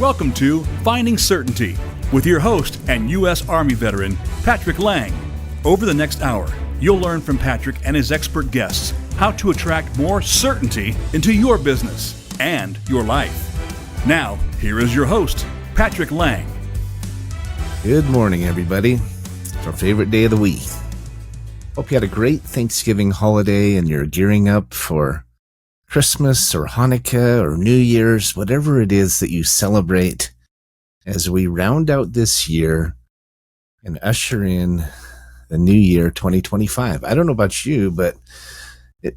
Welcome to Finding Certainty with your host and U.S. Army veteran, Patrick Laing. Over the next hour, you'll learn from Patrick and his expert guests how to attract more certainty into your business and your life. Now, here is your host, Patrick Laing. Good morning, everybody. It's our favorite day of the week. Hope you had a great Thanksgiving holiday and you're gearing up for Christmas or Hanukkah or New Year's, whatever it is that you celebrate as we round out this year and usher in the new year 2025. I don't know about you, but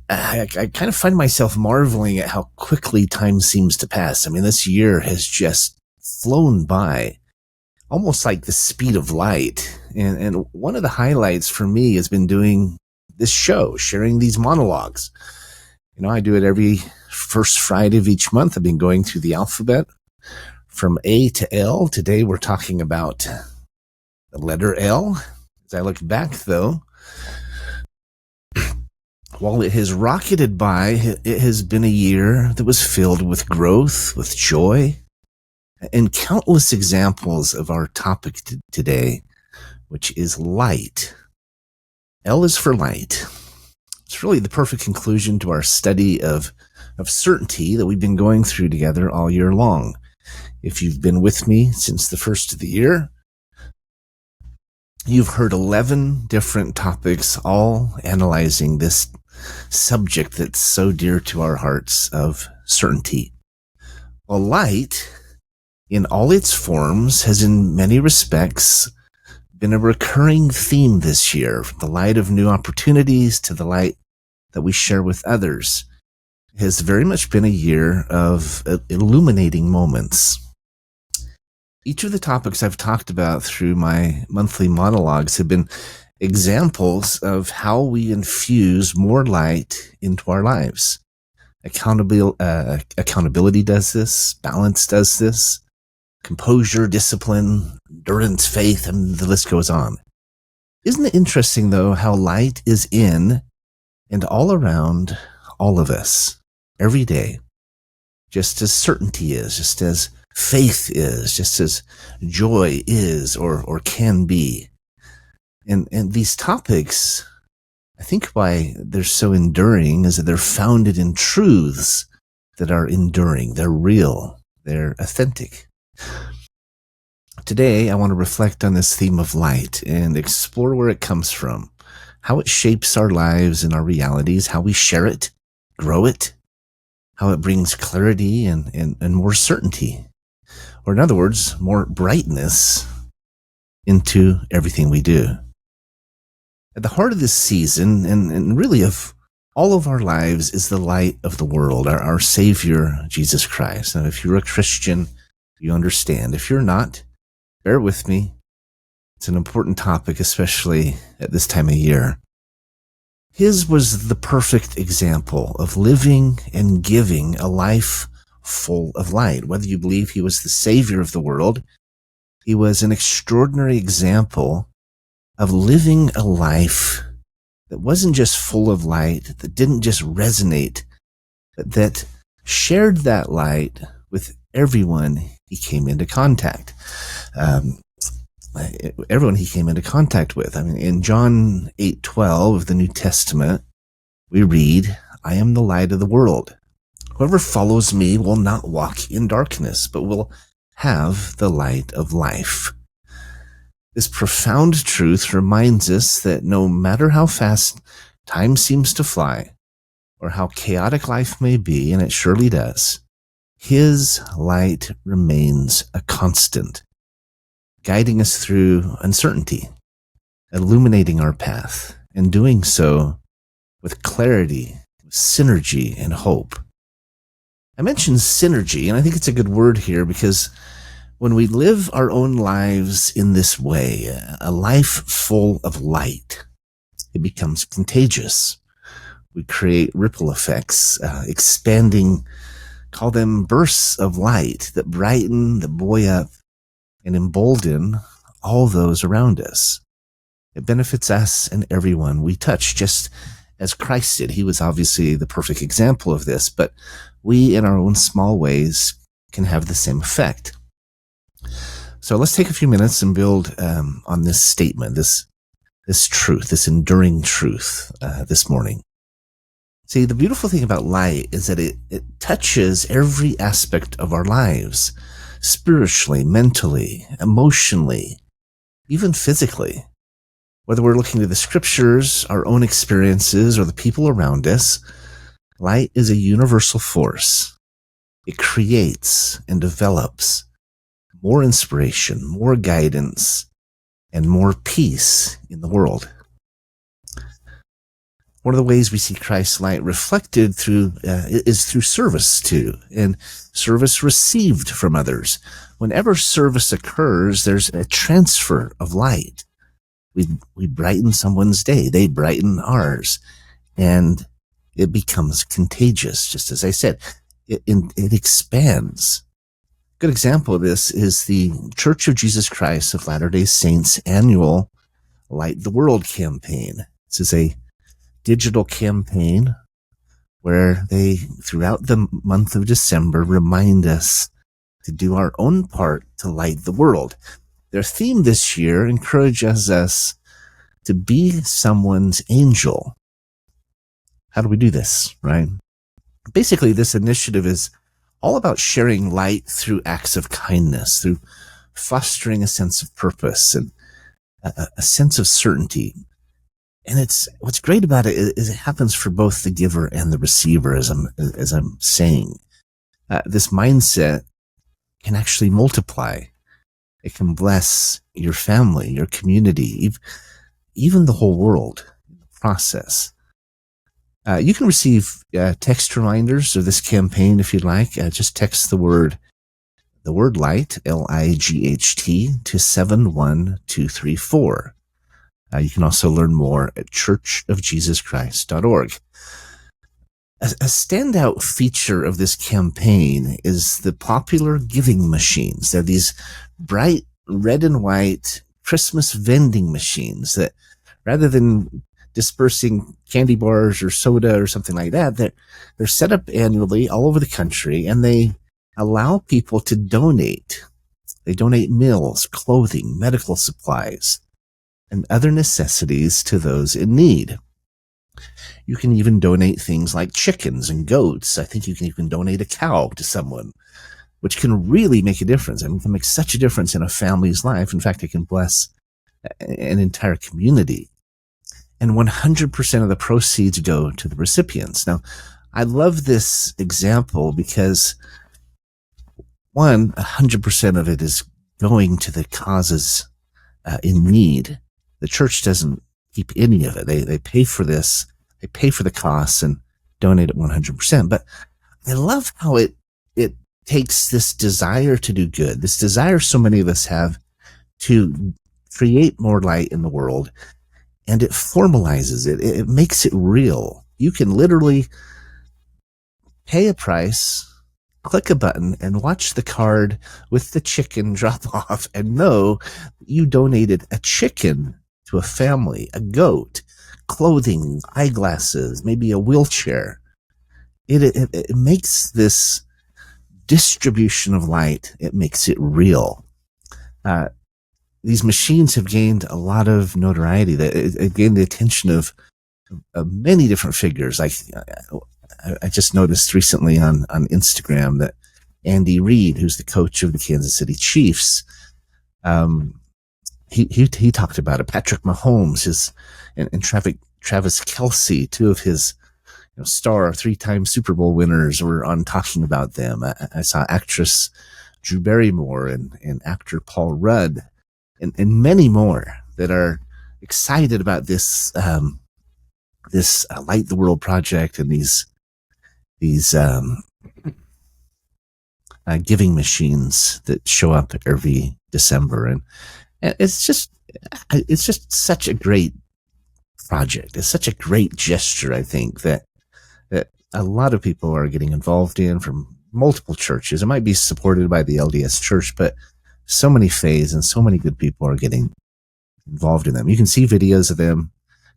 I kind of find myself marveling at how quickly time seems to pass. I mean, this year has just flown by, almost like the speed of light. And one of the highlights for me has been doing this show, sharing these monologues. You know, I do it every first Friday of each month. I've been going through the alphabet from A to L. Today we're talking about the letter L. As I look back, though, while it has rocketed by, it has been a year that was filled with growth, with joy, and countless examples of our topic today, which is light. L is for light. It's really the perfect conclusion to our study of certainty that we've been going through together all year long. If you've been with me since the first of the year, you've heard 11 different topics, all analyzing this subject that's so dear to our hearts of certainty. Well, light, in all its forms, has in many respects been a recurring theme this year, from the light of new opportunities to the light that we share with others. It has very much been a year of illuminating moments. Each of the topics I've talked about through my monthly monologues have been examples of how we infuse more light into our lives. Accountability does this, balance does this, composure, discipline, endurance, faith, and the list goes on. Isn't it interesting, though, how light is in and all around all of us every day, just as certainty is, just as faith is, just as joy is or can be. And these topics, I think why they're so enduring is that they're founded in truths that are enduring. They're real. They're authentic. Today, I want to reflect on this theme of light and explore where it comes from, how it shapes our lives and our realities, how we share it, grow it, how it brings clarity and more certainty, or in other words, more brightness into everything we do. At the heart of this season, and really of all of our lives, is the light of the world, our Savior, Jesus Christ. Now, if you're a Christian, you understand. If you're not, bear with me. It's an important topic, especially at this time of year. His was the perfect example of living and giving a life full of light. Whether you believe he was the Savior of the world, he was an extraordinary example of living a life that wasn't just full of light, that didn't just resonate, but that shared that light with everyone he came into contact. Everyone he came into contact with. I mean, in John 8:12 of the New Testament, we read, "I am the light of the world. Whoever follows me will not walk in darkness, but will have the light of life." This profound truth reminds us that no matter how fast time seems to fly, or how chaotic life may be, and it surely does, his light remains a constant, guiding us through uncertainty, illuminating our path, and doing so with clarity, synergy, and hope. I mentioned synergy, and I think it's a good word here because when we live our own lives in this way, a life full of light, it becomes contagious. We create ripple effects, expanding, call them bursts of light that brighten, that buoy up, and embolden all those around us. It benefits us and everyone we touch, just as Christ did. He was obviously the perfect example of this, but we in our own small ways can have the same effect. So let's take a few minutes and build on this statement, this truth, this enduring truth this morning. See, the beautiful thing about light is that it touches every aspect of our lives, spiritually, mentally, emotionally, even physically. Whether we're looking to the scriptures, our own experiences, or the people around us, light is a universal force. It creates and develops more inspiration, more guidance, and more peace in the world. One of the ways we see Christ's light reflected is through service too, and service received from others. Whenever service occurs, there's a transfer of light. We brighten someone's day, they brighten ours, and it becomes contagious. Just as I said, it expands. A good example of this is the Church of Jesus Christ of Latter-day Saints annual Light the World campaign. This is a digital campaign where they, throughout the month of December, remind us to do our own part to light the world. Their theme this year encourages us to be someone's angel. How do we do this, right? Basically, this initiative is all about sharing light through acts of kindness, through fostering a sense of purpose and a sense of certainty. And what's great about it is it happens for both the giver and the receiver, as I'm saying. This mindset can actually multiply. It can bless your family, your community, even the whole world in the process. You can receive text reminders of this campaign if you'd like. Just text the word light, L-I-G-H-T, to 71234. You can also learn more at churchofjesuschrist.org. A standout feature of this campaign is the popular giving machines. They're these bright red and white Christmas vending machines that, rather than dispersing candy bars or soda or something like that, they're set up annually all over the country, and they allow people to donate. They donate meals, clothing, medical supplies, and other necessities to those in need. You can even donate things like chickens and goats. I think you can even donate a cow to someone, which can really make a difference. I mean, it can make such a difference in a family's life. In fact, it can bless an entire community. And 100% of the proceeds go to the recipients. Now, I love this example because, 100% of it is going to the causes in need. The church doesn't keep any of it. They pay for this. They pay for the costs and donate it 100%. But I love how it takes this desire to do good, this desire so many of us have to create more light in the world, and it formalizes it. It makes it real. You can literally pay a price, click a button, and watch the card with the chicken drop off and know you donated a chicken to a family, a goat, clothing, eyeglasses, maybe a wheelchair. It makes this distribution of light, it makes it real. These machines have gained a lot of notoriety. It gained the attention of many different figures. Like I just noticed recently on Instagram that Andy Reid, who's the coach of the Kansas City Chiefs, he talked about it. Patrick Mahomes, and Travis Kelce, two of his star 3-time Super Bowl winners, were on talking about them. I saw actress Drew Barrymore and actor Paul Rudd and many more that are excited about this Light the World project and these giving machines that show up every December. And it's just such a great project. It's such a great gesture, I think, that a lot of people are getting involved in from multiple churches. It might be supported by the LDS Church, but so many faiths and so many good people are getting involved in them. You can see videos of them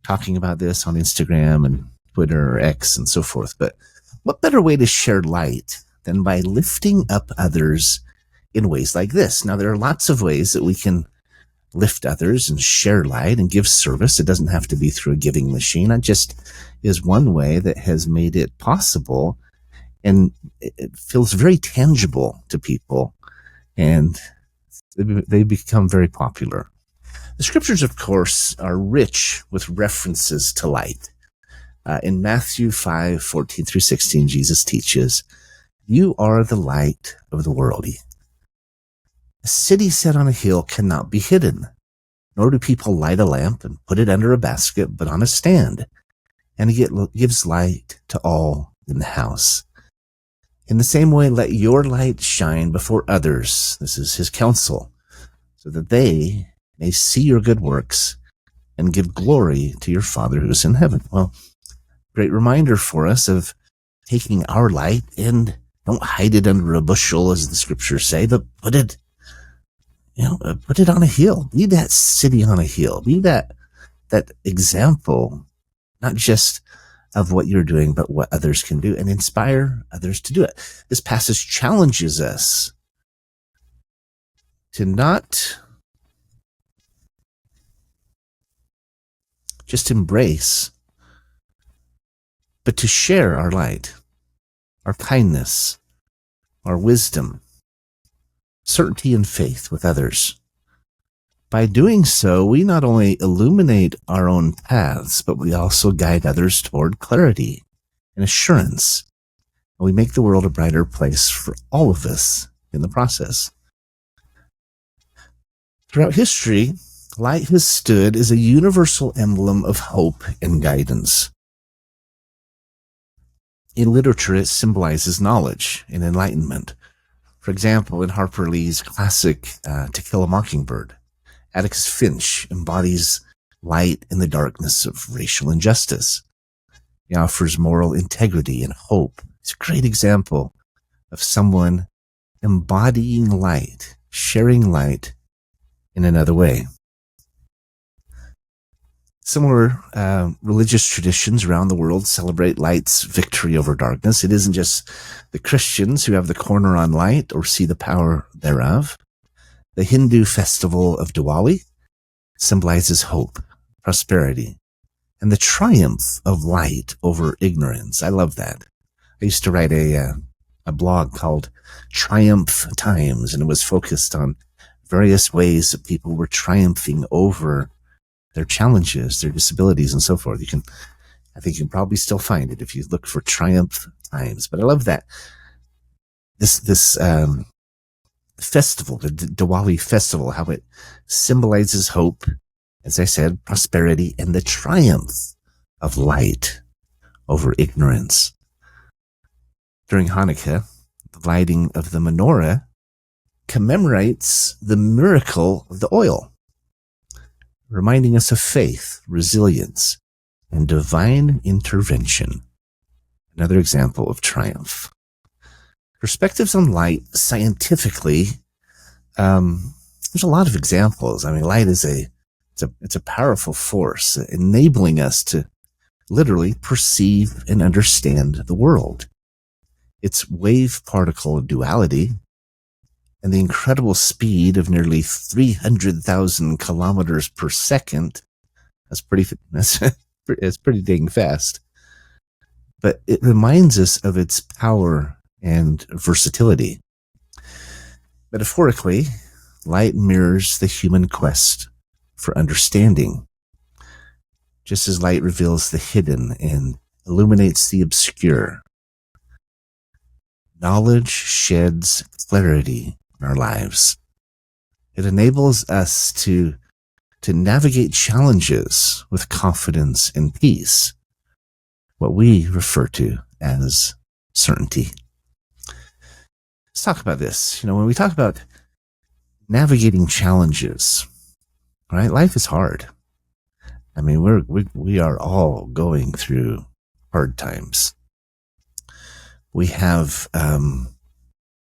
talking about this on Instagram and Twitter or X and so forth. But what better way to share light than by lifting up others in ways like this. Now, there are lots of ways that we can lift others and share light and give service. It doesn't have to be through a giving machine. It just is one way that has made it possible, and it feels very tangible to people, and they become very popular. The scriptures, of course, are rich with references to light. In Matthew 5:14-16, Jesus teaches, "You are the light of the world. A city set on a hill cannot be hidden, nor do people light a lamp and put it under a basket, but on a stand, and it gives light to all in the house. In the same way, let your light shine before others," this is his counsel, "so that they may see your good works and give glory to your Father who is in heaven." Well, great reminder for us of taking our light and don't hide it under a bushel, as the scriptures say, but put it on a hill. Be that city on a hill. Be that example, not just of what you're doing, but what others can do, and inspire others to do it. This passage challenges us to not just embrace, but to share our light, our kindness, our wisdom, certainty, and faith with others. By doing so, we not only illuminate our own paths, but we also guide others toward clarity and assurance. And we make the world a brighter place for all of us in the process. Throughout history, light has stood as a universal emblem of hope and guidance. In literature, it symbolizes knowledge and enlightenment. For example, in Harper Lee's classic To Kill a Mockingbird, Atticus Finch embodies light in the darkness of racial injustice. He offers moral integrity and hope. It's a great example of someone embodying light, sharing light in another way. Similar religious traditions around the world celebrate light's victory over darkness. It isn't just the Christians who have the corner on light or see the power thereof. The Hindu festival of Diwali symbolizes hope, prosperity, and the triumph of light over ignorance. I love that. I used to write a blog called Triumph Times, and it was focused on various ways that people were triumphing over their challenges, their disabilities, and so forth. I think you can probably still find it if you look for Triumph Times. But I love that. This festival, the Diwali festival, how it symbolizes hope, as I said, prosperity, and the triumph of light over ignorance. During Hanukkah, the lighting of the menorah commemorates the miracle of the oil, reminding us of faith, resilience, and divine intervention. Another example of triumph. Perspectives on light scientifically, there's a lot of examples. I mean, light is it's a powerful force enabling us to literally perceive and understand the world. Its wave-particle duality and the incredible speed of nearly 300,000 kilometers per second. That's pretty dang fast. But it reminds us of its power and versatility. Metaphorically, light mirrors the human quest for understanding. Just as light reveals the hidden and illuminates the obscure, knowledge sheds clarity in our lives. It enables us to navigate challenges with confidence and peace, what we refer to as certainty. Let's talk about this. When we talk about navigating challenges, right? Life is hard. I mean, we are all going through hard times. We have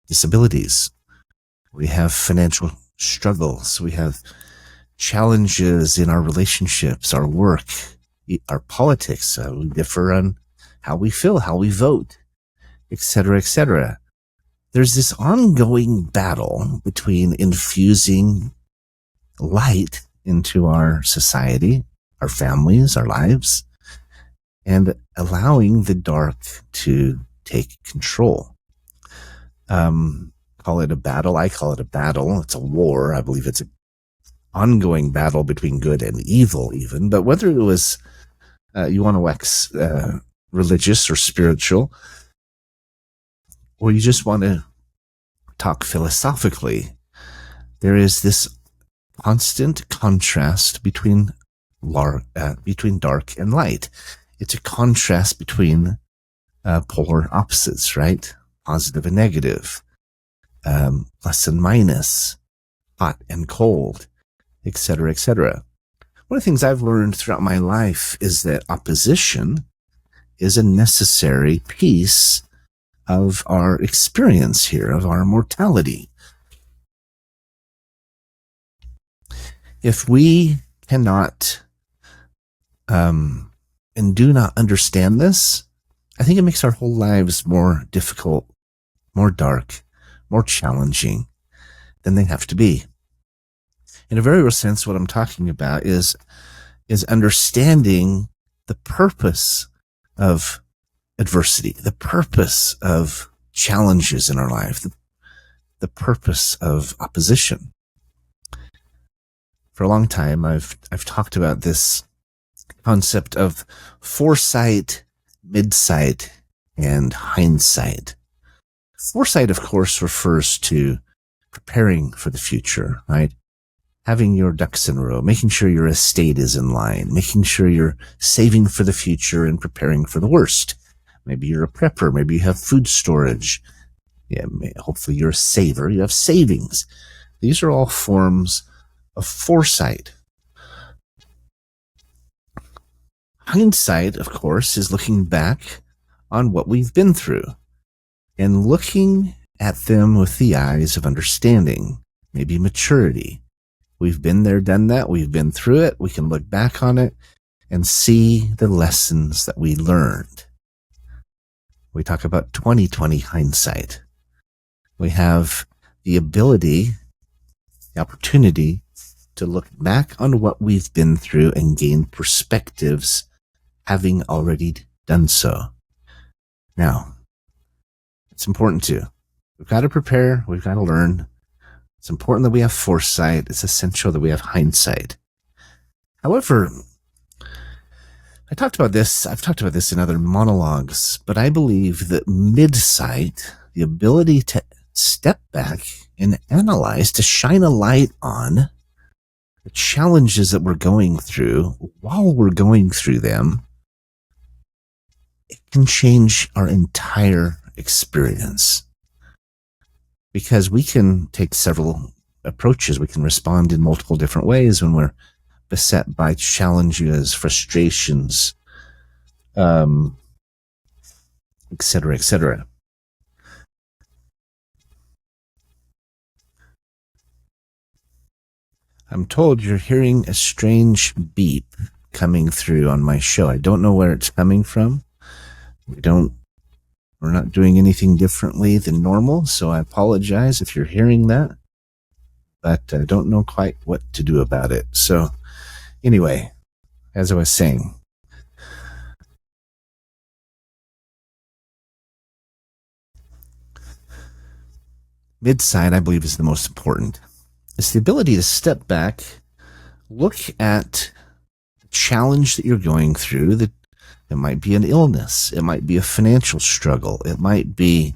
disabilities. We have financial struggles. We have challenges in our relationships, our work, our politics. We differ on how we feel, how we vote, etc., etc. there's this ongoing battle between infusing light into our society, our families, our lives, and allowing the dark to take control. Call it a battle. I call it a battle. It's a war. I believe it's an ongoing battle between good and evil even. But whether it was, you want to wax religious or spiritual, or you just want to talk philosophically, there is this constant contrast between dark and light. It's a contrast between polar opposites, right? Positive and negative, plus and minus, hot and cold, etc., etc. One of the things I've learned throughout my life is that opposition is a necessary piece of our experience here, of our mortality. If we cannot and do not understand this, I think it makes our whole lives more difficult, more dark, more challenging than they have to be. In a very real sense, what I'm talking about is understanding the purpose of adversity, the purpose of challenges in our life, the purpose of opposition. For a long time, I've talked about this concept of foresight, midsight, and hindsight. Foresight, of course, refers to preparing for the future, right? Having your ducks in a row, making sure your estate is in line, making sure you're saving for the future and preparing for the worst. Maybe you're a prepper, maybe you have food storage. Yeah, hopefully you're a saver, you have savings. These are all forms of foresight. Hindsight, of course, is looking back on what we've been through and looking at them with the eyes of understanding, maybe maturity. We've been there, done that. We've been through it. We can look back on it and see the lessons that we learned. We talk about 20/20 hindsight. We have the ability, the opportunity to look back on what we've been through and gain perspectives, having already done so. Now, it's important too. We've got to prepare. We've got to learn. It's important that we have foresight. It's essential that we have hindsight. However, I've talked about this in other monologues, but I believe that midsight, the ability to step back and analyze, to shine a light on the challenges that we're going through while we're going through them, it can change our entire experience. Because we can take several approaches. We can respond in multiple different ways when we're beset by challenges, frustrations, etc., etc. I'm told you're hearing a strange beep coming through on my show. I don't know where it's coming from. We're not doing anything differently than normal, so I apologize if you're hearing that, but I don't know quite what to do about it. So anyway, as I was saying, midsight, I believe, is the most important. It's the ability to step back, look at the challenge that you're going through. It might be an illness. It might be a financial struggle. It might be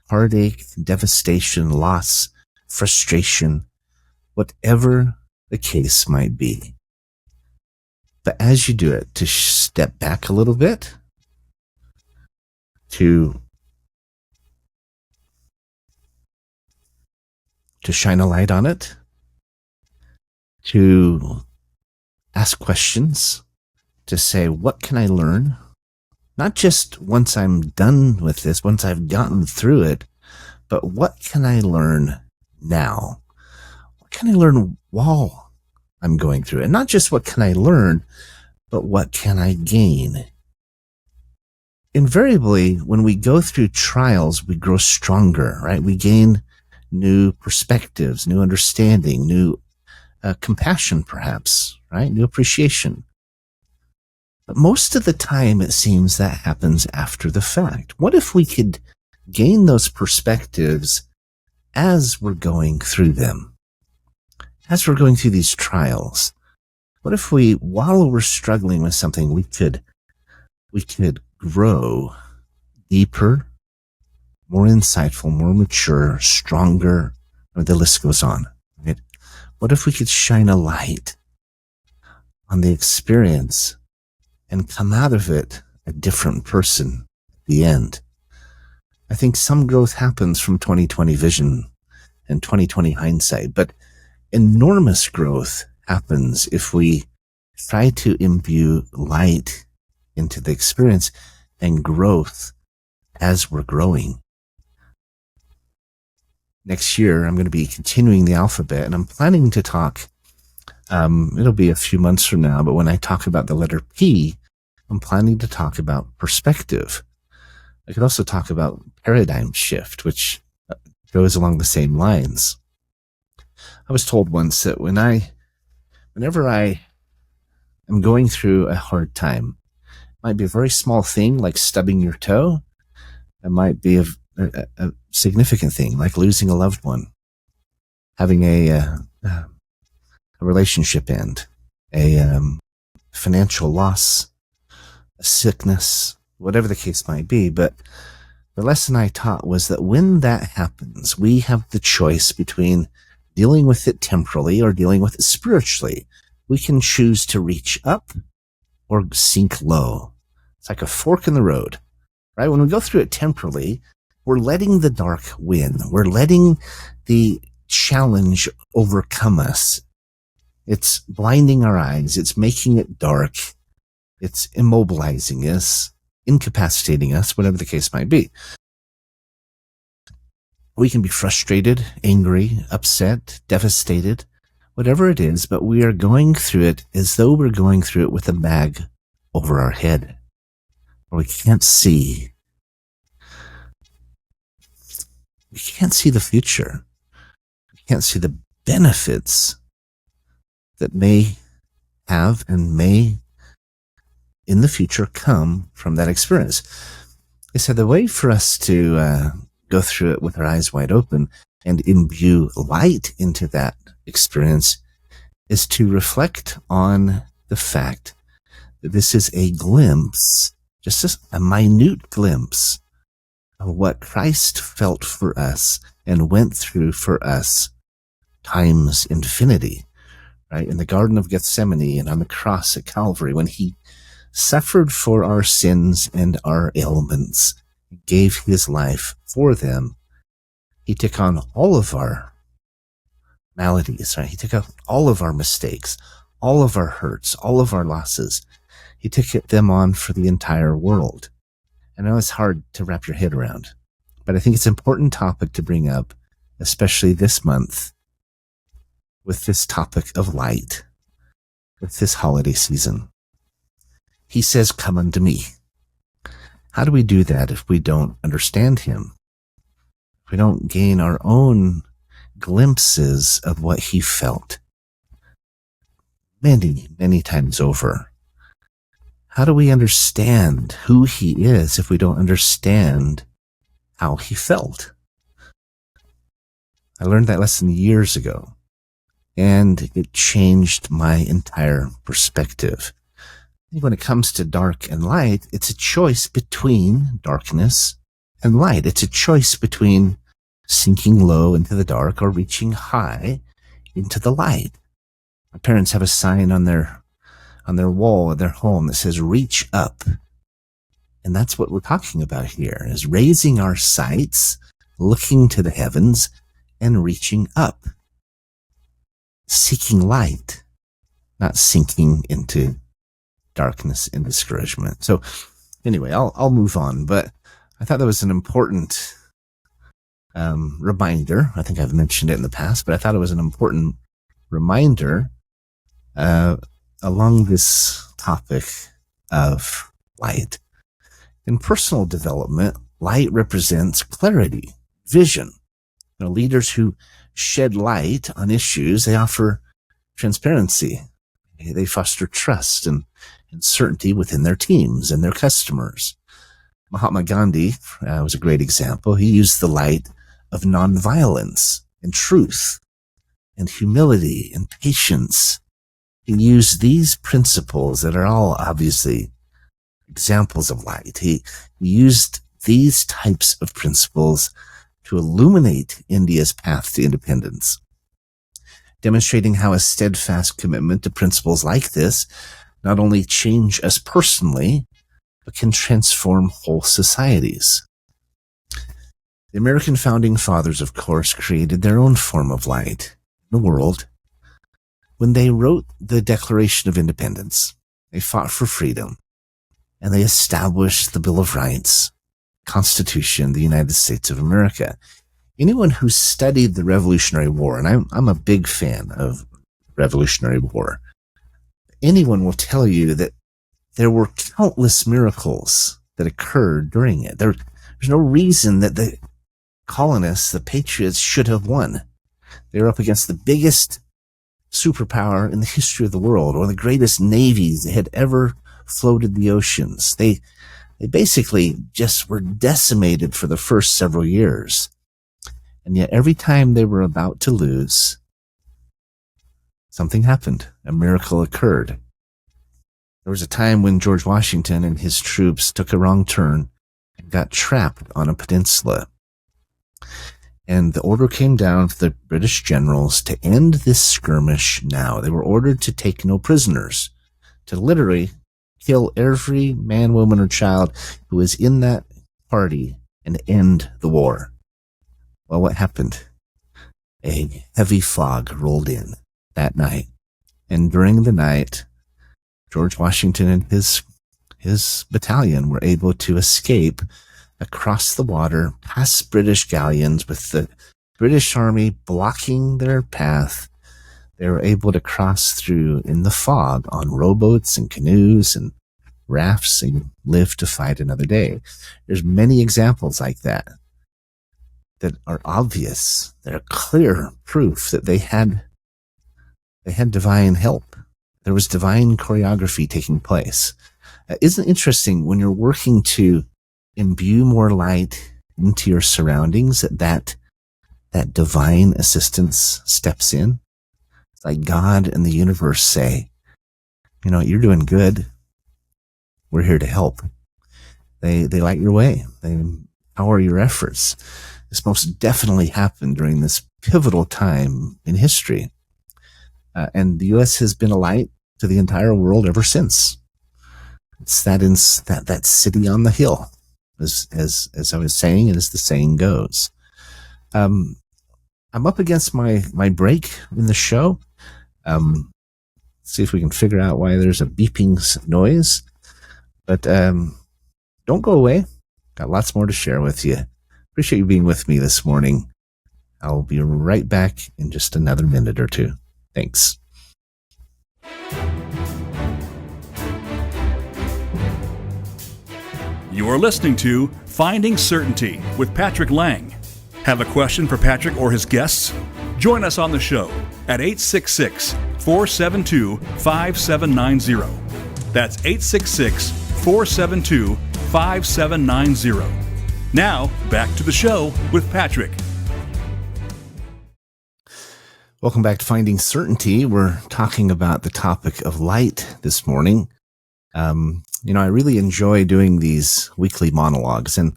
heartache, devastation, loss, frustration, whatever the case might be. But as you do it, to step back a little bit, to shine a light on it, to ask questions, to say, what can I learn? Not just once I'm done with this, once I've gotten through it, but what can I learn now? What can I learn while I'm going through it? And not just what can I learn, but what can I gain invariably, when we go through trials, we grow stronger, right? We gain new perspectives, new understanding, new compassion, perhaps, right? New appreciation. But most of the time, it seems that happens after the fact. What if we could gain those perspectives as we're going through them? As we're going through these trials, what if we, while we're struggling with something, we could grow deeper, more insightful, more mature, stronger, or the list goes on, right? What if we could shine a light on the experience and come out of it a different person at the end? I think some growth happens from 2020 vision and 2020 hindsight, but enormous growth happens if we try to imbue light into the experience and growth as we're growing. Next year, I'm going to be continuing the alphabet, and I'm planning to talk, it'll be a few months from now, but when I talk about the letter P, I'm planning to talk about perspective. I could also talk about paradigm shift, which goes along the same lines. I was told once that whenever I am going through a hard time, it might be a very small thing like stubbing your toe. It might be a significant thing like losing a loved one, having a relationship end, a financial loss, a sickness, whatever the case might be. But the lesson I taught was that when that happens, we have the choice between dealing with it temporally or dealing with it spiritually. We can choose to reach up or sink low. It's like a fork in the road, right? When we go through it temporally, we're letting the dark win. We're letting the challenge overcome us. It's blinding our eyes. It's making it dark. It's immobilizing us, incapacitating us, whatever the case might be. We can be frustrated, angry, upset, devastated, whatever it is, but we are going through it as though we're going through it with a bag over our head. We can't see. We can't see the future. We can't see the benefits that may have and may in the future come from that experience. They said the way for us to go through it with our eyes wide open and imbue light into that experience is to reflect on the fact that this is a glimpse, just a minute glimpse of what Christ felt for us and went through for us times infinity, right? In the Garden of Gethsemane and on the cross at Calvary, when he suffered for our sins and our ailments, gave his life for them. He took on all of our maladies, right? He took on all of our mistakes, all of our hurts, all of our losses. He took them on for the entire world. I know it's hard to wrap your head around, but I think it's an important topic to bring up, especially this month, with this topic of light, with this holiday season. He says, "Come unto me." How do we do that if we don't understand him? If we don't gain our own glimpses of what he felt many, many times over? How do we understand who he is if we don't understand how he felt? I learned that lesson years ago, and it changed my entire perspective. I think when it comes to dark and light, it's a choice between darkness and light. It's a choice between sinking low into the dark or reaching high into the light. My parents have a sign on their wall of their home that says, "Reach up." And that's what we're talking about here, is raising our sights, looking to the heavens, and reaching up. Seeking light, not sinking into darkness and discouragement. So anyway, I'll move on, but I thought that was an important reminder. I think I've mentioned it in the past, but I thought it was an important reminder along this topic of light. In personal development, light represents clarity, vision. Leaders who shed light on issues, they offer transparency. They foster trust and certainty within their teams and their customers. Mahatma Gandhi was a great example. He used the light of nonviolence and truth and humility and patience. He used these principles that are all obviously examples of light. He used these types of principles to illuminate India's path to independence, demonstrating how a steadfast commitment to principles like this not only change us personally, but can transform whole societies. The American founding fathers, of course, created their own form of light in the world. When they wrote the Declaration of Independence, they fought for freedom, and they established the Bill of Rights, Constitution, the United States of America. Anyone who studied the Revolutionary War, and I'm a big fan of Revolutionary War, anyone will tell you that there were countless miracles that occurred during it. There's no reason that the colonists, the patriots, should have won. They were up against the biggest superpower in the history of the world, one of the greatest navies that had ever floated the oceans. They basically just were decimated for the first several years. And yet every time they were about to lose, something happened. A miracle occurred. There was a time when George Washington and his troops took a wrong turn and got trapped on a peninsula. And the order came down for the British generals to end this skirmish now. They were ordered to take no prisoners, to literally kill every man, woman, or child who was in that party and end the war. Well, what happened? A heavy fog rolled in that night. And during the night, George Washington and his battalion were able to escape across the water, past British galleons, with the British Army blocking their path. They were able to cross through in the fog on rowboats and canoes and rafts and live to fight another day. There's many examples like that are obvious, that are clear proof that they had divine help. There was divine choreography taking place. Isn't it interesting when you're working to imbue more light into your surroundings that divine assistance steps in? It's like God and the universe say, you're doing good. We're here to help. They light your way. They empower your efforts. This most definitely happened during this pivotal time in history. And the U.S. has been a light to the entire world ever since. It's that city on the hill, as I was saying, and as the saying goes. I'm up against my break in the show. See if we can figure out why there's a beeping noise. But don't go away. Got lots more to share with you. Appreciate you being with me this morning. I'll be right back in just another minute or two. Thanks. You're listening to Finding Certainty with Patrick Laing. Have a question for Patrick or his guests? Join us on the show at 866-472-5790. That's 866-472-5790. Now, back to the show with Patrick. Welcome back to Finding Certainty. We're talking about the topic of light this morning. I really enjoy doing these weekly monologues, and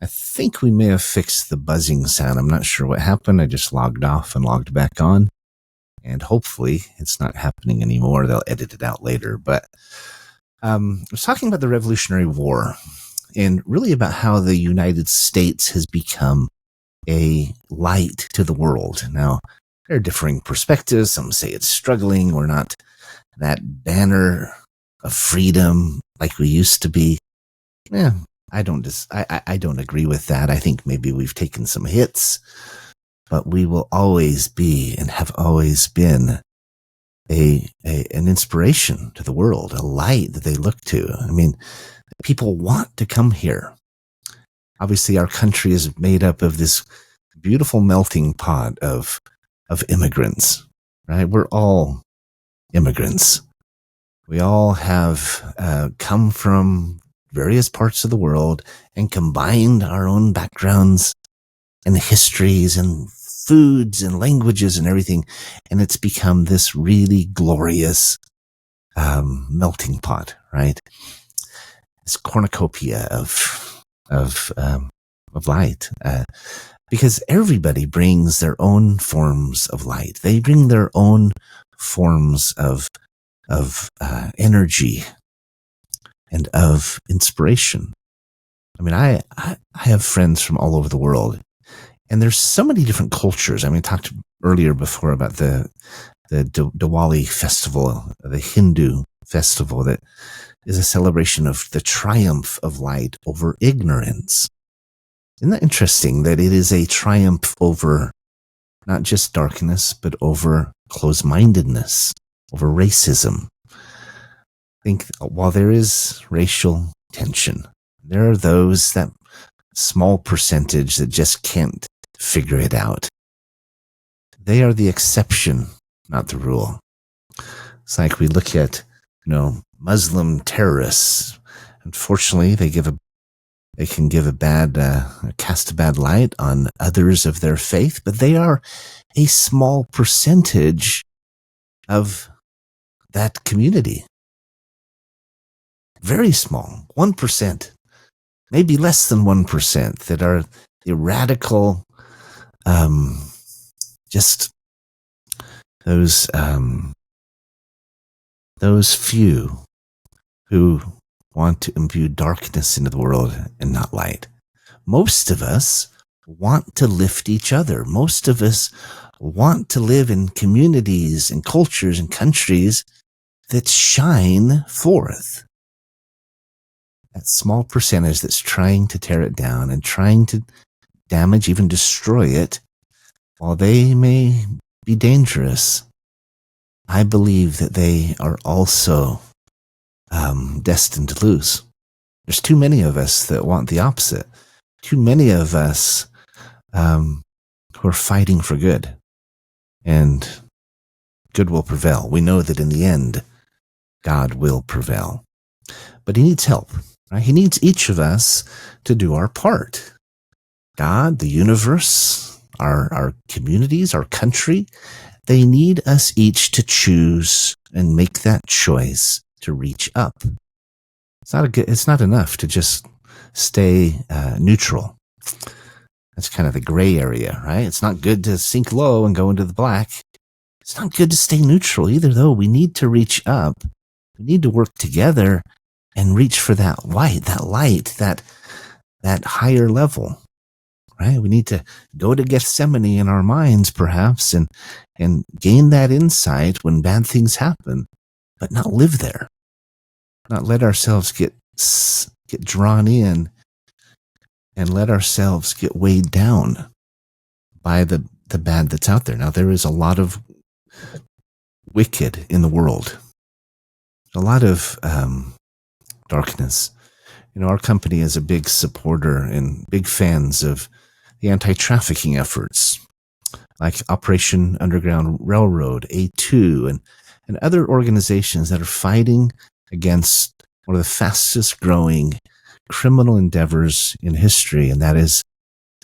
I think we may have fixed the buzzing sound. I'm not sure what happened. I just logged off and logged back on, and hopefully it's not happening anymore. They'll edit it out later. But I was talking about the Revolutionary War, and really about how the United States has become a light to the world. Now, there are differing perspectives. Some say it's struggling. We're not that banner of freedom like we used to be. I don't agree with that. I think maybe we've taken some hits, but we will always be and have always been an inspiration to the world, a light that they look to. I mean, People want to come here. Obviously, our country is made up of this beautiful melting pot of immigrants, right? We're all immigrants. We all have come from various parts of the world and combined our own backgrounds and histories and foods and languages and everything. And it's become this really glorious melting pot, right? This cornucopia of light. Because everybody brings their own forms of light. They bring their own forms of energy and of inspiration. I mean, I have friends from all over the world, and there's so many different cultures. I mean, I talked earlier before about the Diwali festival, the Hindu festival that is a celebration of the triumph of light over ignorance. Isn't that interesting that it is a triumph over not just darkness, but over closed-mindedness, over racism? I think while there is racial tension, there are those, that small percentage that just can't figure it out. They are the exception, not the rule. It's like we look at, Muslim terrorists. Unfortunately, they can cast a bad light on others of their faith, but they are a small percentage of that community. Very small, 1%, maybe less than 1%, that are the radical, just those few who want to imbue darkness into the world and not light. Most of us want to lift each other. Most of us want to live in communities and cultures and countries that shine forth. That small percentage that's trying to tear it down and trying to damage, even destroy it, while they may be dangerous, I believe that they are also destined to lose. There's too many of us that want the opposite. Too many of us who are fighting for good, and good will prevail. We know that in the end, God will prevail. But he needs help, right? He needs each of us to do our part. God, the universe, our communities, our country, they need us each to choose and make that choice to reach up. It's not enough to just stay neutral. That's kind of the gray area, right? It's not good to sink low and go into the black. It's not good to stay neutral either, though. We need to reach up. We need to work together and reach for that light, that higher level, right? We need to go to Gethsemane in our minds, perhaps, and gain that insight when bad things happen, but not live there. Not let ourselves get drawn in and let ourselves get weighed down by the bad that's out there. Now, there is a lot of wicked in the world. A lot of darkness. Our company is a big supporter and big fans of the anti-trafficking efforts, like Operation Underground Railroad, A2, and other organizations that are fighting against one of the fastest growing criminal endeavors in history, and that is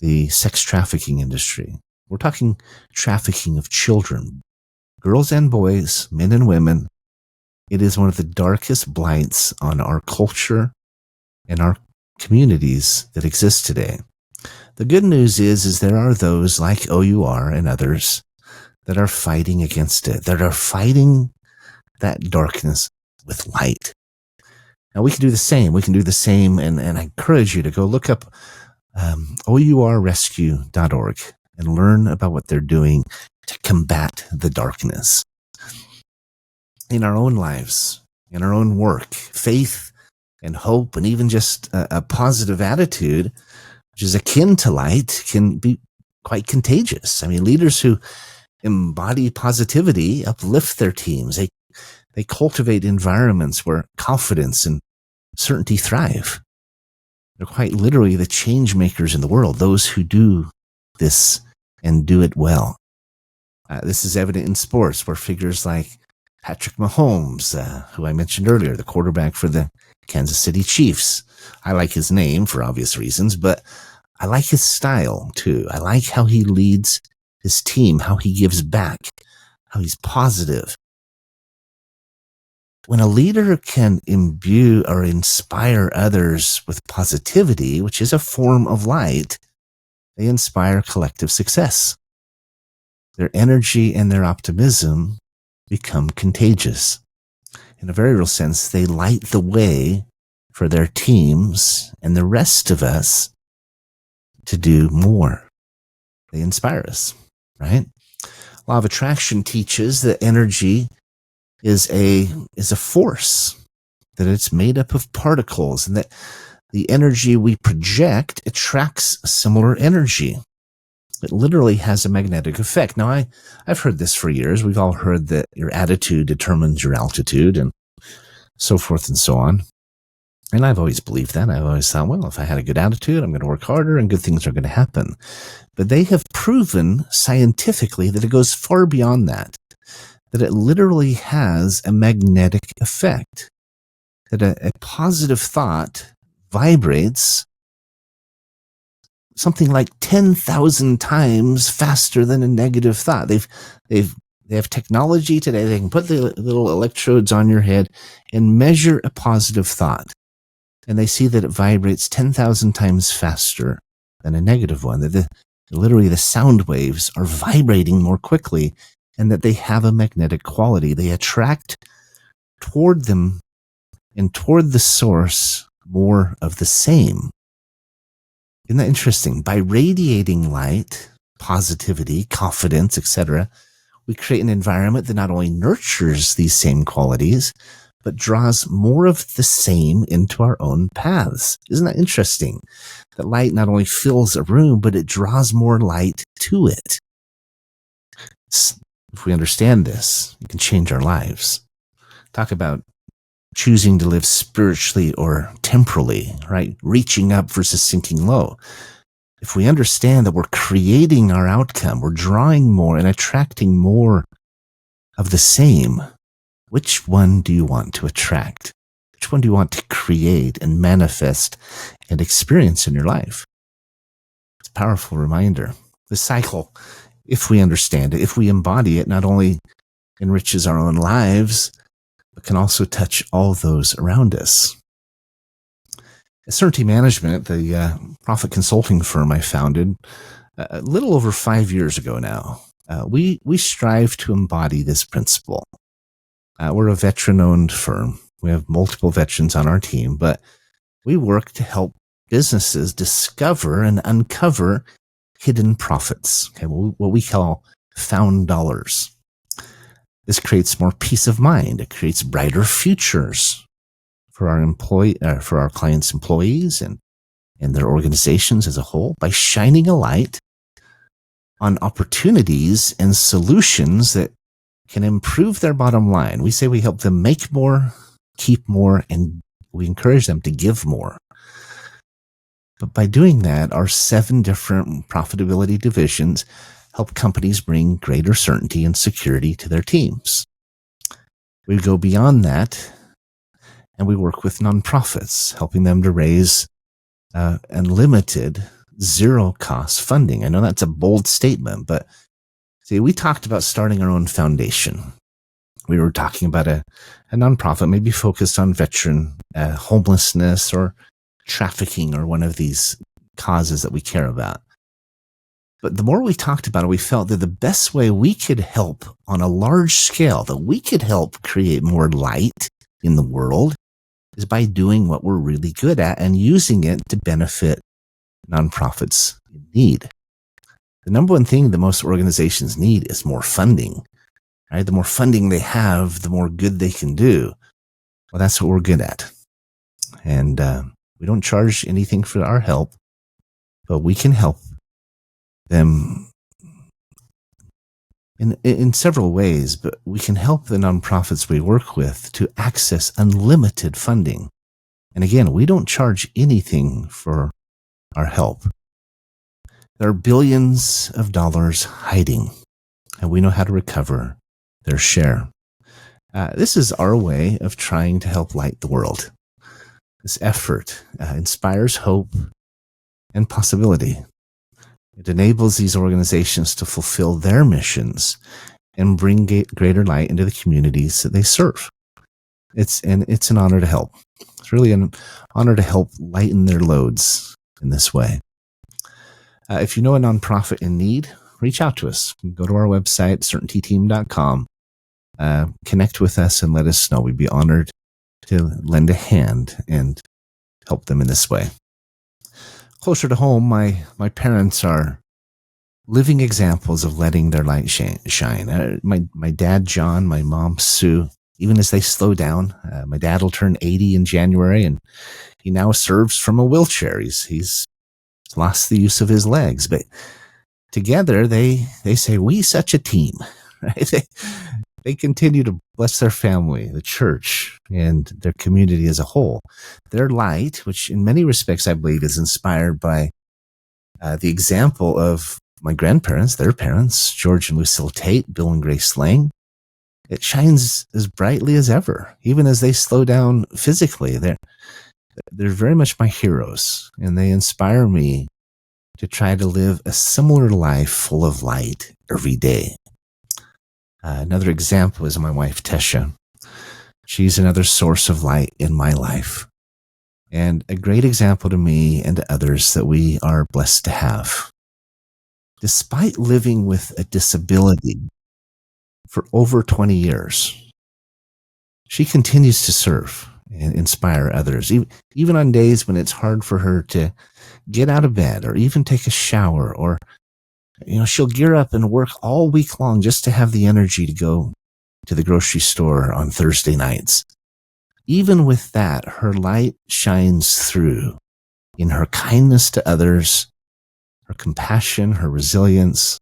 the sex trafficking industry. We're talking trafficking of children, girls and boys, men and women. It is one of the darkest blights on our culture and our communities that exist today. The good news is there are those like OUR and others that are fighting against it, that are fighting that darkness with light. Now, we can do the same. And I encourage you to go look up OURrescue.org and learn about what they're doing to combat the darkness in our own lives, in our own work. Faith and hope, and even just a positive attitude, which is akin to light, can be quite contagious. I mean, leaders who embody positivity uplift their teams. They cultivate environments where confidence and certainty thrive. They're quite literally the change makers in the world, those who do this and do it well. This is evident in sports where figures like Patrick Mahomes, who I mentioned earlier, the quarterback for the Kansas City Chiefs. I like his name for obvious reasons, but I like his style too. I like how he leads his team, how he gives back, how he's positive. When a leader can imbue or inspire others with positivity, which is a form of light, they inspire collective success. Their energy and their optimism become contagious. In a very real sense, they light the way for their teams and the rest of us to do more. They inspire us, right? Law of attraction teaches that energy is a force, that it's made up of particles, and that the energy we project attracts a similar energy. It literally has a magnetic effect. Now, I've heard this for years. We've all heard that your attitude determines your altitude and so forth and so on. And I've always believed that. I've always thought, well, if I had a good attitude, I'm going to work harder and good things are going to happen. But they have proven scientifically that it goes far beyond that it literally has a magnetic effect, that a positive thought vibrates something like 10,000 times faster than a negative thought. They have technology today. They can put the little electrodes on your head and measure a positive thought. And they see that it vibrates 10,000 times faster than a negative one, that literally the sound waves are vibrating more quickly and that they have a magnetic quality. They attract toward them and toward the source more of the same. Isn't that interesting? By radiating light, positivity, confidence, etc., we create an environment that not only nurtures these same qualities, but draws more of the same into our own paths. Isn't that interesting? That light not only fills a room, but it draws more light to it. If we understand this, it can change our lives. Talk about choosing to live spiritually or temporally, right? Reaching up versus sinking low. If we understand that we're creating our outcome, we're drawing more and attracting more of the same, which one do you want to attract? Which one do you want to create and manifest and experience in your life? It's a powerful reminder. The cycle, if we understand it, if we embody it, not only enriches our own lives, but can also touch all those around us. At Certainty Management, the profit consulting firm I founded a little over 5 years ago now, we strive to embody this principle. We're a veteran-owned firm. We have multiple veterans on our team, but we work to help businesses discover and uncover hidden profits, okay, what we call found dollars. This creates more peace of mind. It creates brighter futures for our clients' employees and their organizations as a whole by shining a light on opportunities and solutions that can improve their bottom line. We say we help them make more, keep more, and we encourage them to give more. But by doing that, our 7 different profitability divisions help companies bring greater certainty and security to their teams. We go beyond that, and we work with nonprofits, helping them to raise unlimited, zero-cost funding. I know that's a bold statement, but see, we talked about starting our own foundation. We were talking about a nonprofit, maybe focused on veteran homelessness or trafficking or one of these causes that we care about. But the more we talked about it, we felt that the best way we could help on a large scale, that we could help create more light in the world, is by doing what we're really good at and using it to benefit nonprofits in need. The number one thing that most organizations need is more funding. Right? The more funding they have, the more good they can do. Well, that's what we're good at. And we don't charge anything for our help, but we can help them in several ways. But we can help the nonprofits we work with to access unlimited funding. And again, we don't charge anything for our help. There are billions of dollars hiding, and we know how to recover their share. This is our way of trying to help light the world. This effort inspires hope and possibility. It enables these organizations to fulfill their missions and bring greater light into the communities that they serve. It's an honor to help. It's really an honor to help lighten their loads in this way. If you know a nonprofit in need, reach out to us. Go to our website, certaintyteam.com. Connect with us and let us know. We'd be honored to lend a hand and help them in this way. Closer to home, my parents are living examples of letting their light shine. My dad, John, my mom, Sue, even as they slow down, my dad will turn 80 in January, and he now serves from a wheelchair. He's lost the use of his legs, but together they say, we such a team, right? They continue to bless their family, the church, and their community as a whole. Their light, which in many respects I believe is inspired by the example of my grandparents, their parents, George and Lucille Tate, Bill and Grace Laing, it shines as brightly as ever, even as they slow down physically. They're very much my heroes, and they inspire me to try to live a similar life full of light every day. Another example is my wife, Tesha. She's another source of light in my life, and a great example to me and to others that we are blessed to have. Despite living with a disability for over 20 years, she continues to serve and inspire others, even on days when it's hard for her to get out of bed or even take a shower, or she'll gear up and work all week long just to have the energy to go to the grocery store on Thursday nights. Even with that, her light shines through in her kindness to others, her compassion, her resilience.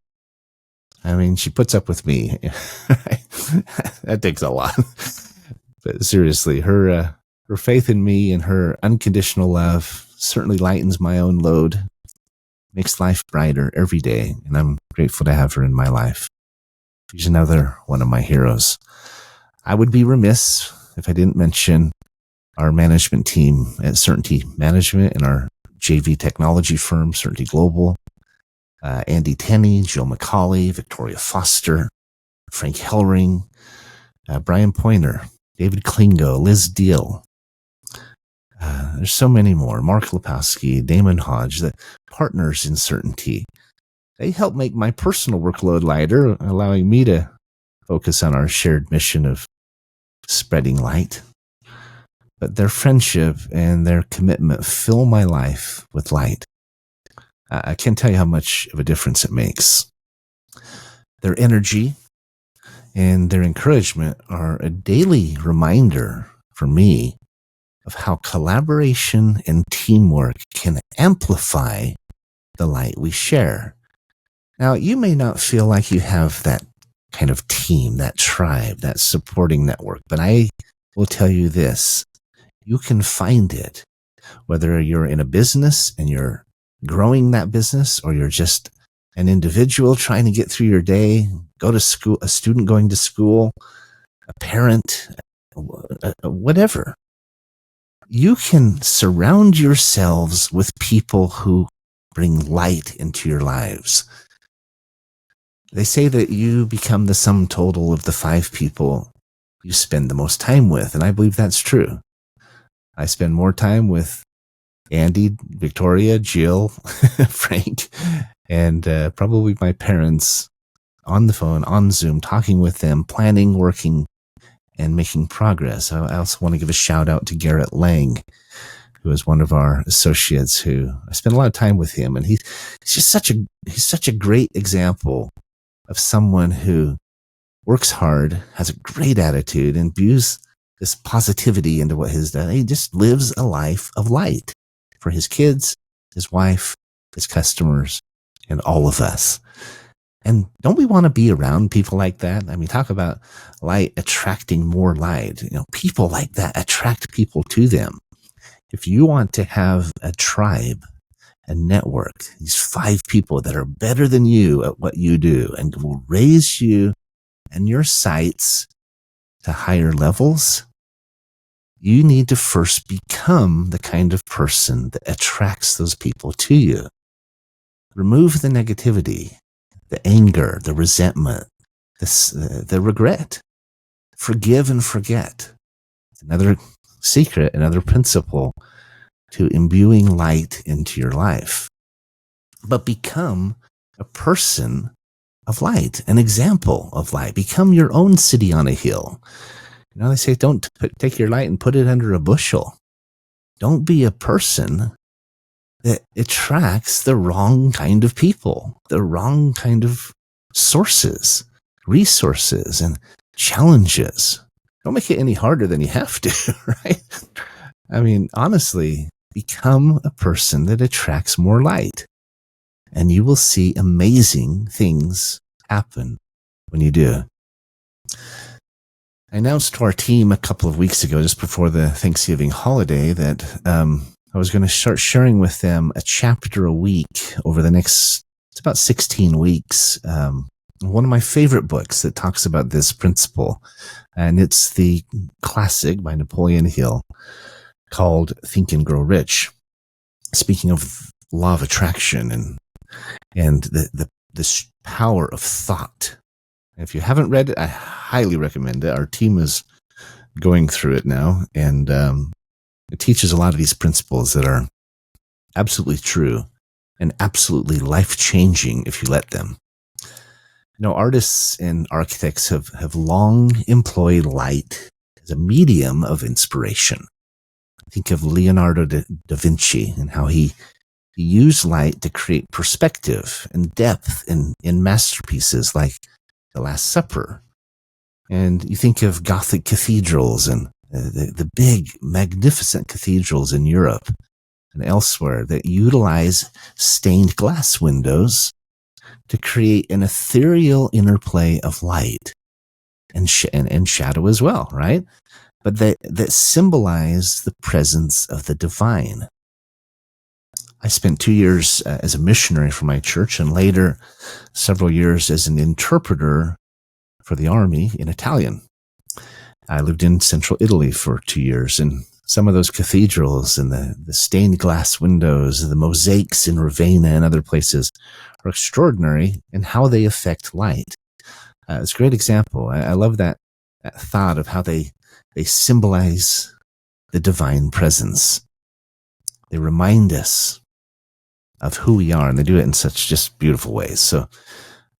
I mean, she puts up with me. That takes a lot. But seriously, her faith in me and her unconditional love certainly lightens my own load, makes life brighter every day, and I'm grateful to have her in my life. She's another one of my heroes. I would be remiss if I didn't mention our management team at Certainty Management and our JV technology firm, Certainty Global. Andy Tenney, Jill McCauley, Victoria Foster, Frank Hellring, Brian Pointer, David Klingo, Liz Deal. There's so many more. Mark Lepowski, Damon Hodge, the partners in Certainty. They help make my personal workload lighter, allowing me to focus on our shared mission of spreading light. But their friendship and their commitment fill my life with light. I can't tell you how much of a difference it makes. Their energy and their encouragement are a daily reminder for me of how collaboration and teamwork can amplify the light we share. Now, you may not feel like you have that kind of team, that tribe, that supporting network, but I will tell you this: you can find it, whether you're in a business and you're growing that business, or you're just an individual trying to get through your day, go to school, a student going to school, a parent, whatever. You can surround yourselves with people who bring light into your lives. They say that you become the sum total of the 5 people you spend the most time with, and I believe that's true. I spend more time with Andy, Victoria, Jill, Frank, and probably my parents on the phone, on Zoom, talking with them, planning, working, and making progress. I also want to give a shout out to Garrett Laing, who is one of our associates who I spend a lot of time with him. And he's just such a great example of someone who works hard, has a great attitude, and imbues this positivity into what he's done. He just lives a life of light for his kids, his wife, his customers, and all of us. And don't we want to be around people like that? I mean, talk about light attracting more light. People like that attract people to them. If you want to have a tribe, a network, these 5 people that are better than you at what you do and will raise you and your sights to higher levels, you need to first become the kind of person that attracts those people to you. Remove the negativity, the anger, the resentment, the regret. Forgive and forget. Another secret, another principle to imbuing light into your life. But become a person of light, an example of light. Become your own city on a hill. They say don't take your light and put it under a bushel. Don't be a person that attracts the wrong kind of people, the wrong kind of sources, resources, and challenges. Don't make it any harder than you have to, right? I mean, honestly, become a person that attracts more light, and you will see amazing things happen when you do. I announced to our team a couple of weeks ago, just before the Thanksgiving holiday, that I was going to start sharing with them a chapter a week over the next, it's about 16 weeks. One of my favorite books that talks about this principle, and it's the classic by Napoleon Hill called Think and Grow Rich. Speaking of law of attraction and this power of thought. If you haven't read it, I highly recommend it. Our team is going through it now, and it teaches a lot of these principles that are absolutely true and absolutely life-changing if you let them. Artists and architects have long employed light as a medium of inspiration. Think of Leonardo da Vinci and how he used light to create perspective and depth in masterpieces like The Last Supper. And you think of Gothic cathedrals and the big, magnificent cathedrals in Europe and elsewhere that utilize stained glass windows to create an ethereal interplay of light and shadow as well, right? But that symbolize the presence of the divine. I spent 2 years as a missionary for my church, and later several years as an interpreter for the army in Italian. I lived in central Italy for 2 years, and some of those cathedrals and the stained glass windows, the mosaics in Ravenna and other places are extraordinary in how they affect light. It's a great example. I love that thought of how they symbolize the divine presence. They remind us of who we are, and they do it in such just beautiful ways. So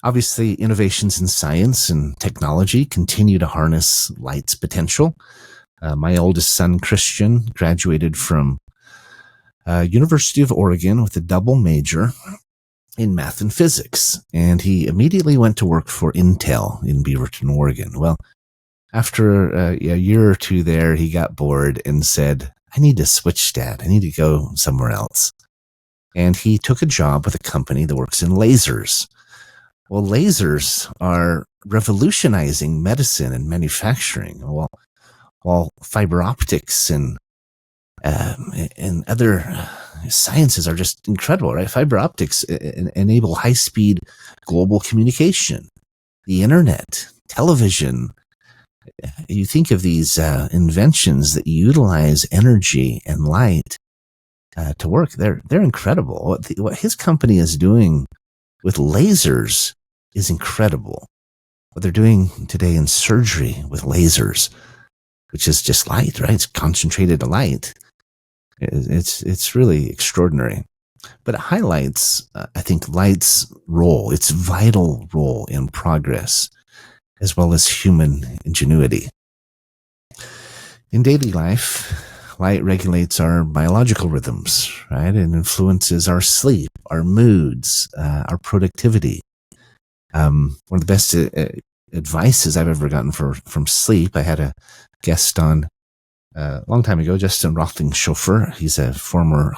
obviously, innovations in science and technology continue to harness light's potential. My oldest son, Christian, graduated from University of Oregon with a double major in math and physics, and he immediately went to work for Intel in Beaverton, Oregon. Well, after a year or two there, he got bored and said, I need to switch, Dad. I need to go somewhere else. And he took a job with a company that works in lasers. Well, lasers are revolutionizing medicine and manufacturing, while fiber optics and other sciences are just incredible, right? Fiber optics enable high-speed global communication, the internet, television. You think of these inventions that utilize energy and light to work. They're incredible. What his company is doing with lasers is incredible. What they're doing today in surgery with lasers, which is just light, right? It's concentrated light. It's really extraordinary. But it highlights, I think, light's role, its vital role in progress, as well as human ingenuity. In daily life, light regulates our biological rhythms, right? It influences our sleep, our moods, our productivity. One of the best advices I've ever gotten from sleep, I had a guest on a long time ago, Justin Roethlingshofer. He's a former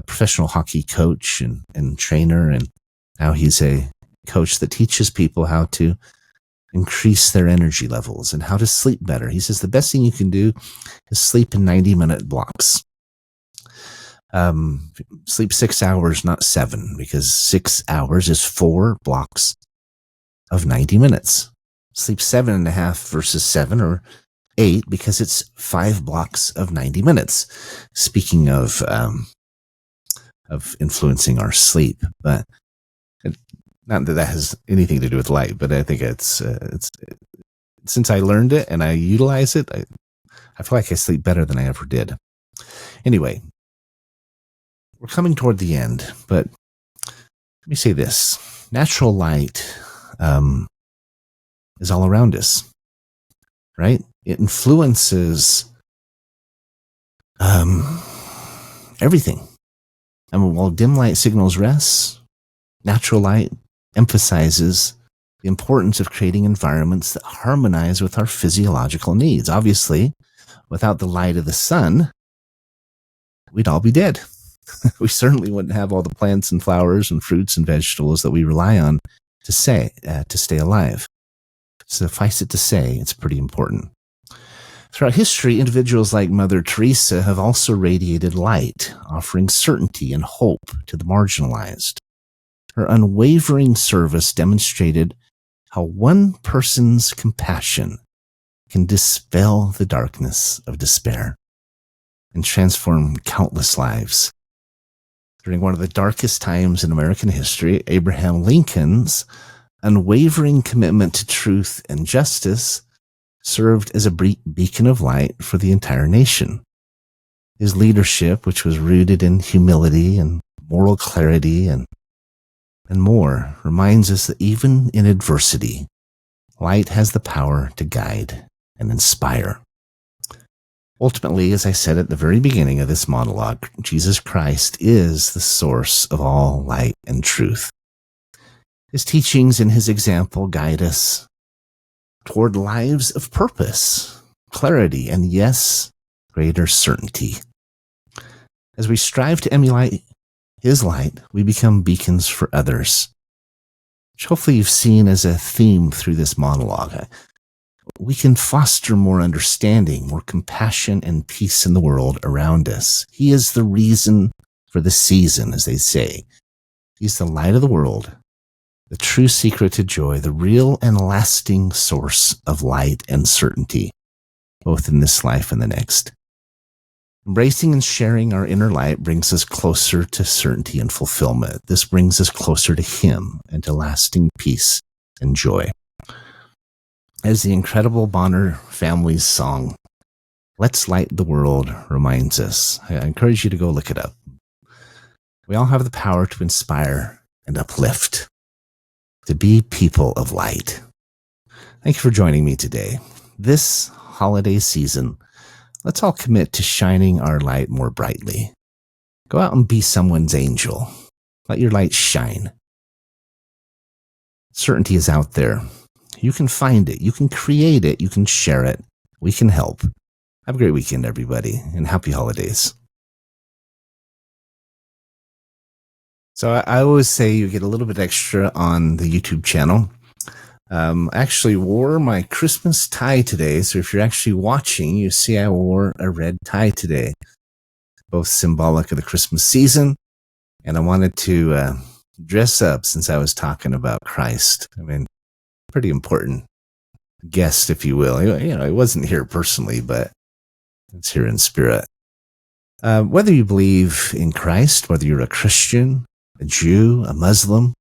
professional hockey coach and trainer, and now he's a coach that teaches people how to increase their energy levels, and how to sleep better. He says the best thing you can do is sleep in 90-minute blocks. Sleep 6 hours, not 7, because 6 hours is 4 blocks of 90 minutes. Sleep 7.5 versus 7 or 8 because it's 5 blocks of 90 minutes. Speaking of influencing our sleep, but not that has anything to do with light, but I think it's since I learned it and I utilize it, I feel like I sleep better than I ever did. Anyway, we're coming toward the end, but let me say this. Natural light is all around us, right? It influences everything. I mean, while dim light signals rest, natural light emphasizes the importance of creating environments that harmonize with our physiological needs. Obviously, without the light of the sun, we'd all be dead. We certainly wouldn't have all the plants and flowers and fruits and vegetables that we rely on to stay alive. Suffice it to say, it's pretty important. Throughout history, individuals like Mother Teresa have also radiated light, offering certainty and hope to the marginalized. Her unwavering service demonstrated how one person's compassion can dispel the darkness of despair and transform countless lives. During one of the darkest times in American history, Abraham Lincoln's unwavering commitment to truth and justice served as a beacon of light for the entire nation. His leadership, which was rooted in humility and moral clarity and more, reminds us that even in adversity, light has the power to guide and inspire. Ultimately, as I said at the very beginning of this monologue, Jesus Christ is the source of all light and truth. His teachings and his example guide us toward lives of purpose, clarity, and yes, greater certainty. As we strive to emulate his light, we become beacons for others, which hopefully you've seen as a theme through this monologue. We can foster more understanding, more compassion, and peace in the world around us. He is the reason for the season, as they say. He's the light of the world, the true secret to joy, the real and lasting source of light and certainty, both in this life and the next. Embracing and sharing our inner light brings us closer to certainty and fulfillment. This brings us closer to Him and to lasting peace and joy. As the incredible Bonner family's song, "Let's Light the World," reminds us. I encourage you to go look it up. We all have the power to inspire and uplift, to be people of light. Thank you for joining me today. This holiday season, let's all commit to shining our light more brightly. Go out and be someone's angel. Let your light shine. Certainty is out there. You can find it. You can create it. You can share it. We can help. Have a great weekend, everybody, and happy holidays. So I always say you get a little bit extra on the YouTube channel. I actually wore my Christmas tie today. So if you're actually watching, you see I wore a red tie today, both symbolic of the Christmas season. And I wanted to dress up since I was talking about Christ. I mean, pretty important guest, if you will. You know, I wasn't here personally, but it's here in spirit. Whether you believe in Christ, whether you're a Christian, a Jew, a Muslim,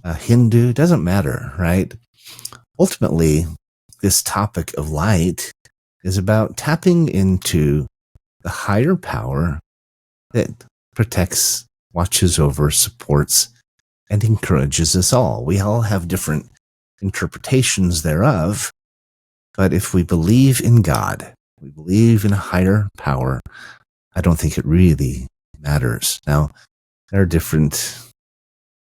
a Hindu, doesn't matter, right? Ultimately, this topic of light is about tapping into the higher power that protects, watches over, supports, and encourages us all. We all have different interpretations thereof, but if we believe in God, we believe in a higher power, I don't think it really matters. Now, there are different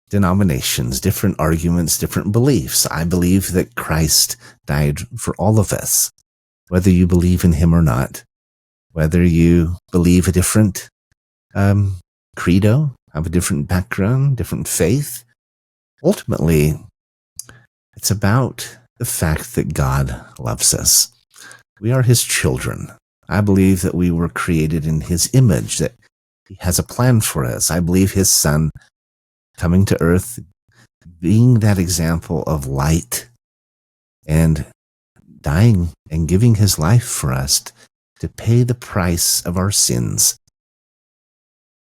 denominations, different arguments, different beliefs. I believe that Christ died for all of us, whether you believe in him or not, whether you believe a different credo, have a different background, different faith. Ultimately, it's about the fact that God loves us. We are his children. I believe that we were created in his image, that he has a plan for us. I believe his son coming to earth, being that example of light and dying and giving his life for us to pay the price of our sins.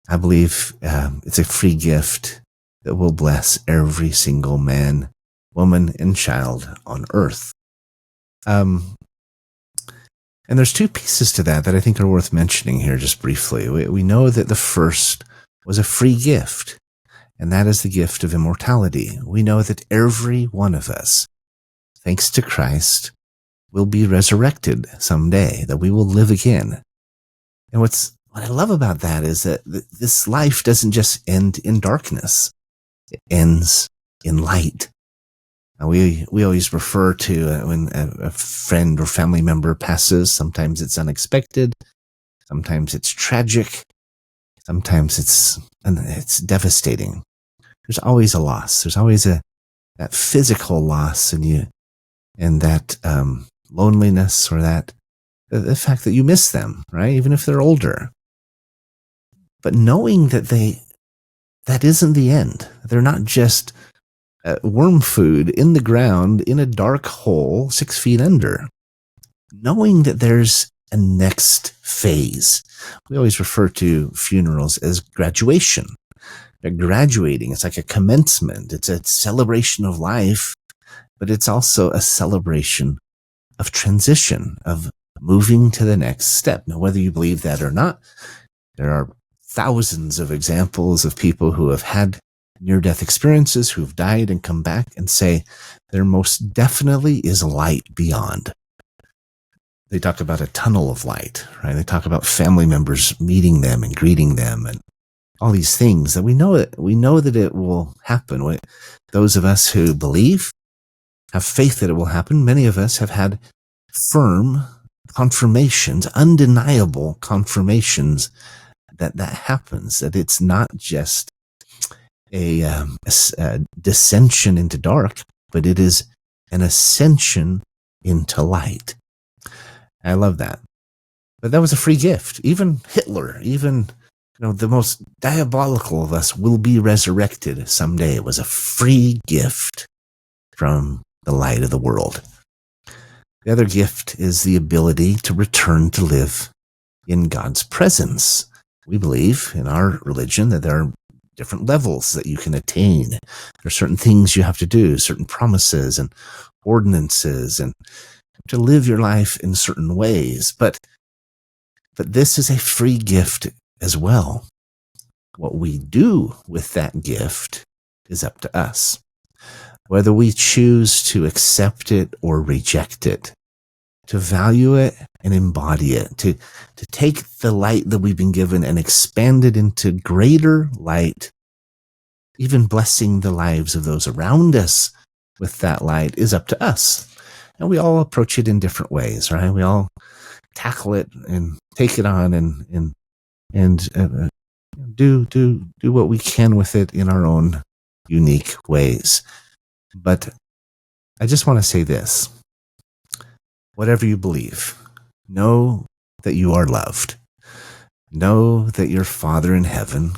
I believe it's a free gift that will bless every single man, woman, and child on earth. And there's two pieces to that I think are worth mentioning here just briefly. We know that the first was a free gift, and that is the gift of immortality. We know that every one of us, thanks to Christ, will be resurrected someday, that we will live again. And what I love about that is that this life doesn't just end in darkness. It ends in light. We always refer to when a friend or family member passes. Sometimes it's unexpected. Sometimes it's tragic. Sometimes it's devastating. There's always a loss. There's always that physical loss and that loneliness, or that the fact that you miss them, right? Even if they're older. But knowing that isn't the end. They're not just worm food in the ground in a dark hole 6 feet under. Knowing that there's a next phase. We always refer to funerals as graduation. They're graduating. It's like a commencement. It's a celebration of life, but it's also a celebration of transition, of moving to the next step. Now, whether you believe that or not, there are thousands of examples of people who have had near-death experiences, who've died and come back and say there most definitely is light beyond. They talk about a tunnel of light, right? They talk about family members meeting them and greeting them and all these things that we know that it will happen. Those of us who believe, have faith that it will happen. Many of us have had firm confirmations, undeniable confirmations that happens, that it's not just a descension into dark, but it is an ascension into light. I love that. But that was a free gift. Even Hitler, even the most diabolical of us will be resurrected someday. It was a free gift from the light of the world. The other gift is the ability to return to live in God's presence. We believe in our religion that there are different levels that you can attain. There are certain things you have to do, certain promises and ordinances, and to live your life in certain ways. But this is a free gift as well. What we do with that gift is up to us. Whether we choose to accept it or reject it, to value it and embody it, to take the light that we've been given and expand it into greater light, even blessing the lives of those around us with that light, is up to us. And we all approach it in different ways, right? We all tackle it and take it on and do what we can with it in our own unique ways. But I just want to say this. Whatever you believe, know that you are loved. Know that your Father in heaven,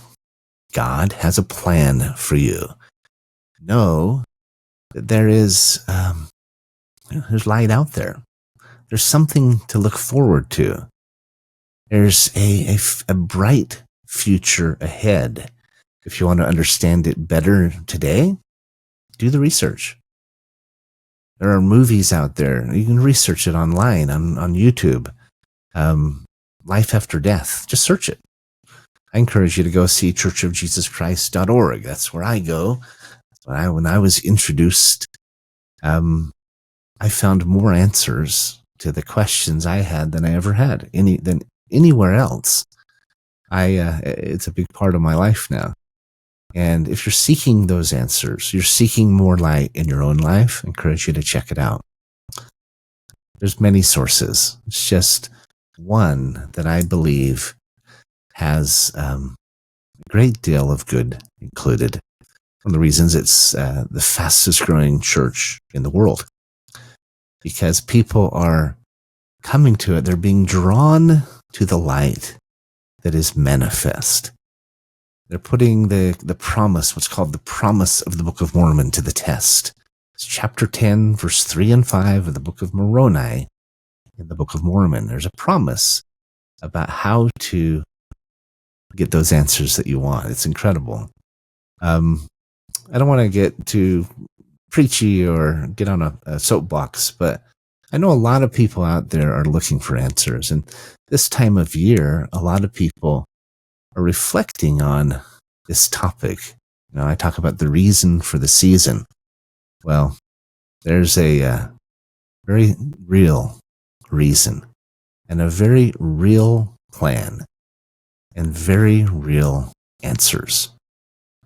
God, has a plan for you. Know that there's light out there. There's something to look forward to. There's a bright future ahead. If you want to understand it better today, do the research. There are movies out there. You can research it online on YouTube. Life After Death. Just search it. I encourage you to go see churchofjesuschrist.org. That's where I go. When I was introduced, I found more answers to the questions I had than I ever had than anywhere else. It's a big part of my life now. And if you're seeking those answers, you're seeking more light in your own life, I encourage you to check it out. There's many sources. It's just one that I believe has a great deal of good included. One of the reasons it's the fastest growing church in the world. because people are coming to it. They're being drawn to the light that is manifest. They're putting the promise, what's called the promise of the Book of Mormon, to the test. It's chapter 10, verse 3 and 5 of the Book of Moroni in the Book of Mormon. There's a promise about how to get those answers that you want. It's incredible. I don't want to get too preachy or get on a soapbox, but I know a lot of people out there are looking for answers. And this time of year, a lot of people are reflecting on this topic. I talk about the reason for the season. Well, there's a very real reason and a very real plan and very real answers.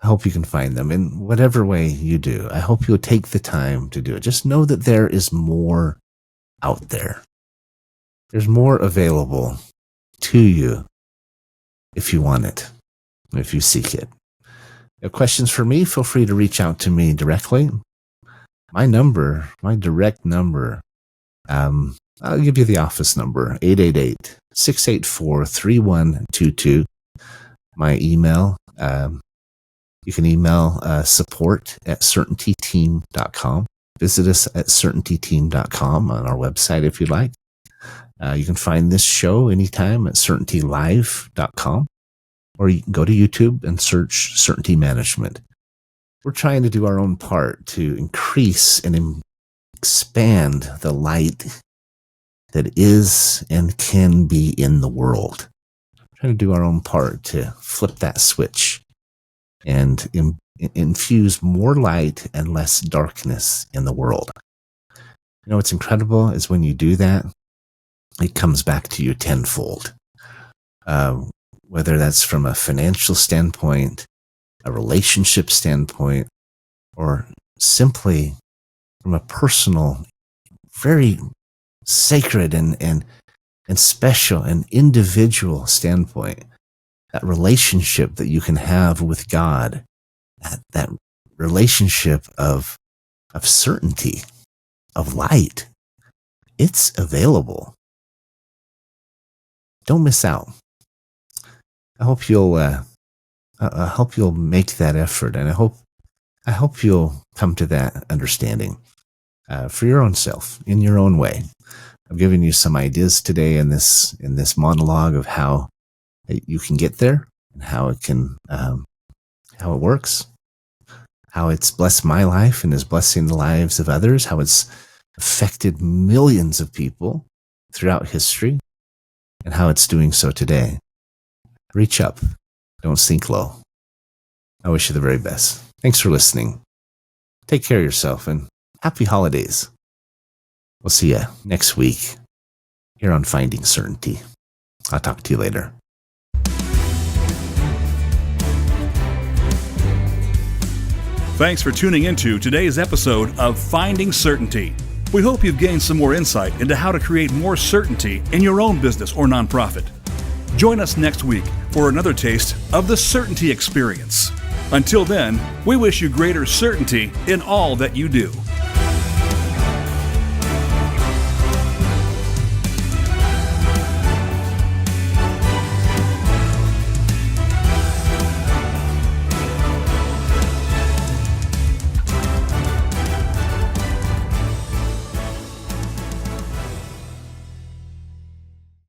I hope you can find them in whatever way you do. I hope you'll take the time to do it. Just know that there is more out there. There's more available to you if you want it, if you seek it. If you have questions for me, feel free to reach out to me directly. My direct number, I'll give you the office number, 888-684-3122. My email, you can email support@certaintyteam.com. Visit us at certaintyteam.com on our website if you'd like. You can find this show anytime at certaintylive.com, or you can go to YouTube and search Certainty Management. We're trying to do our own part to increase and expand the light that is and can be in the world. We're trying to do our own part to flip that switch and infuse more light and less darkness in the world. What's incredible is when you do that, it comes back to you tenfold. Whether that's from a financial standpoint, a relationship standpoint, or simply from a personal, very sacred and special and individual standpoint. That relationship that you can have with God, that relationship of certainty, of light, it's available. Don't miss out. I hope you'll make that effort, and I hope you'll come to that understanding for your own self, in your own way. I've given you some ideas today in this monologue of how you can get there and how it works, how it's blessed my life and is blessing the lives of others, how it's affected millions of people throughout history, and how it's doing so today. Reach up. Don't sink low. I wish you the very best. Thanks for listening. Take care of yourself and happy holidays. We'll see you next week here on Finding Certainty. I'll talk to you later. Thanks for tuning into today's episode of Finding Certainty. We hope you've gained some more insight into how to create more certainty in your own business or nonprofit. Join us next week for another taste of the Certainty Experience. Until then, we wish you greater certainty in all that you do.